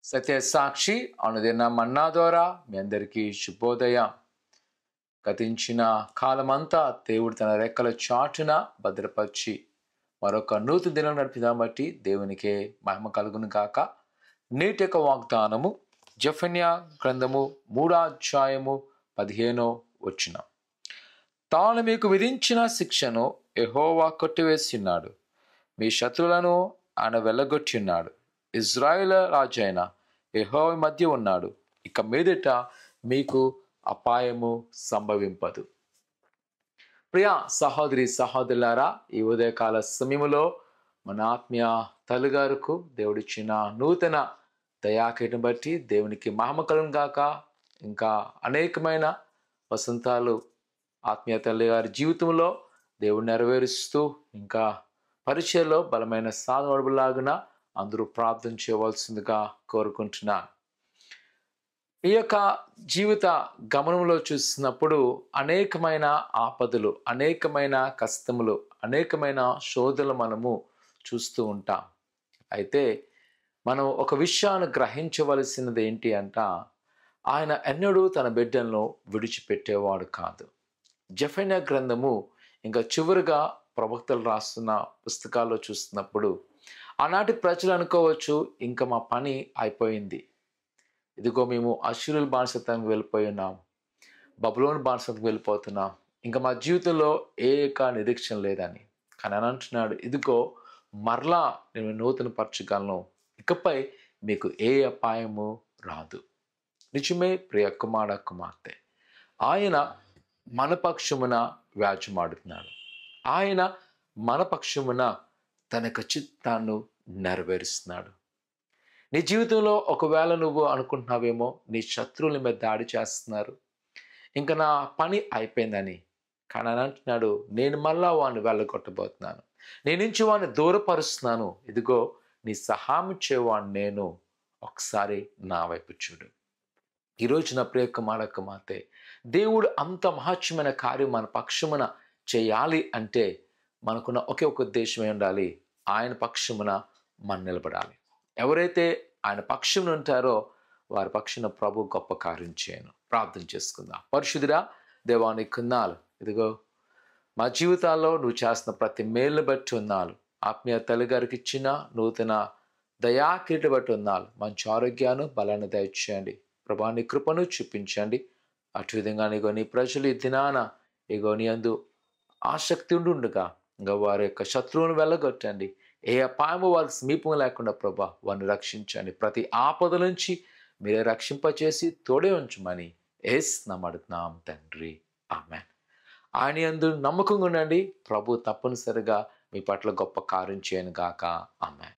సత్య సాక్షి అనుదిన మన్నా ద్వారా మీ అందరికీ శుభోదయం. గతించిన కాలమంతా దేవుడు తన రెక్కల చాటున భద్రపరిచి మరొక నూతన దినం నడిపిన బట్టి దేవునికే మహిమ కలుగును కాక. నేటి యొక్క వాగ్దానము జెఫన్యా గ్రంథము 3వ అధ్యాయము 15వ వచనం. తాను మీకు విధించిన శిక్షను యెహోవా కొట్టివేస్తున్నాడు, మీ శత్రువులను ఆయన వెళ్ళగొట్టున్నాడు. ఇజ్రాయేల్ రాజైన యెహోవా మధ్య ఉన్నాడు, ఇక మీదట మీకు అపాయము సంభవింపదు. ప్రియ సహోదరి సహోదరులారా, ఈ ఉదయకాల సమయంలో మన ఆత్మీయ తల్లిగారుకు దేవుడిచ్చిన నూతన దయాకీటం బట్టి దేవునికి మహిమ కలుగును గాక. ఇంకా అనేకమైన వసంతాలు ఆత్మీయ తల్లిగారి జీవితంలో దేవుడు నెరవేరుస్తూ ఇంకా పరిచయలో బలమైన సాధనలాగున అందరూ ప్రార్థన చేయవలసిందిగా కోరుకుంటున్నాను. ఈ యొక్క జీవిత గమనంలో చూసినప్పుడు అనేకమైన ఆపదలు, అనేకమైన కష్టములు, అనేకమైన శోధనలు మనము చూస్తూ ఉంటాం. అయితే మనం ఒక విషయాన్ని గ్రహించవలసినది ఏంటి అంట, ఆయన ఎన్నడూ తన బిడ్డలను విడిచిపెట్టేవాడు కాదు. జెఫన్యా గ్రంథము ఇంకా చివరిగా ప్రవక్తలు రాస్తున్న పుస్తకాల్లో చూస్తున్నప్పుడు ఆనాటి ప్రజలు అనుకోవచ్చు, ఇంకా మా పని అయిపోయింది, ఇదిగో మేము అష్షూరు బానిసత్వానికి వెళ్ళిపోయి ఉన్నాం, బబులోను బానిసత్వానికి వెళ్ళిపోతున్నాం, ఇంకా మా జీవితంలో ఏ నిరీక్షణ లేదని. కానీ అని అంటున్నాడు, ఇదిగో మరలా నేను నూతన పరచగలను, ఇకపై మీకు ఏ అపాయము రాదు. నిజమే ప్రియ కుమార కుమార్తె, ఆయన మన పక్షమున వ్యాజ్యమాడుతున్నాడు. ఆయన మన పక్షమున తన యొక్క చిత్తాన్ని నెరవేరుస్తున్నాడు. నీ జీవితంలో ఒకవేళ నువ్వు అనుకుంటున్నావేమో, నీ శత్రువుల మీద దాడి చేస్తున్నారు, ఇంకా నా పని అయిపోయిందని. కానీ అని అంటున్నాడు, నేను మళ్ళా వాడిని వెళ్ళగొట్టబోతున్నాను, నేను నుంచి వాడిని దూరపరుస్తున్నాను, ఇదిగో నీ సహాయం చేయవాడిని నేను, ఒకసారి నా వైపు చూడు. ఈరోజు నా ప్రియ కుమార కుమార్తె, దేవుడు అంత మహత్యమైన కార్యం మన పక్షమున చేయాలి అంటే మనకున్న ఒకే ఒక ఉద్దేశమే ఉండాలి, ఆయన పక్షమున మనం నిలబడాలి. ఎవరైతే ఆయన పక్షమున ఉంటారో వారి పక్షున ప్రభు గొప్ప కార్యం చేయను. ప్రార్థన చేసుకుందాం. పరిశుద్ధుడా దేవానికి వందనాలు, ఇదిగో మా జీవితాల్లో నువ్వు చేస్తున్న ప్రతి మేలుని బట్టి వందనాలు. ఆత్మీయ తల్లిగారికి ఇచ్చిన నూతన దయాకిరీటి బట్టి వందనాలు. మంచి ఆరోగ్యాన్ని బలాన్ని దయచేయండి ప్రభా, నీ కృపను చూపించండి. అటు విధంగా నీగో నీ ప్రజలు ఈ దినాన ఇగో నీ అందు ఆసక్తి ఉండుగా ఇంకా వారి యొక్క శత్రువును వెళ్ళగొట్టండి. ఏ అపాయము వారికి సమీపం లేకుండా ప్రభా వారిని రక్షించండి. ప్రతి ఆపద నుంచి మీరే రక్షింపచేసి తోడే ఉంచమని యేసు అడుగుతున్నాం తండ్రి, ఆమేన్. ఆయన యందు నమ్మకంగా ఉండండి. ప్రభు తప్పనిసరిగా మీ పట్ల గొప్ప కార్యం చేయను గాక. ఆమేన్.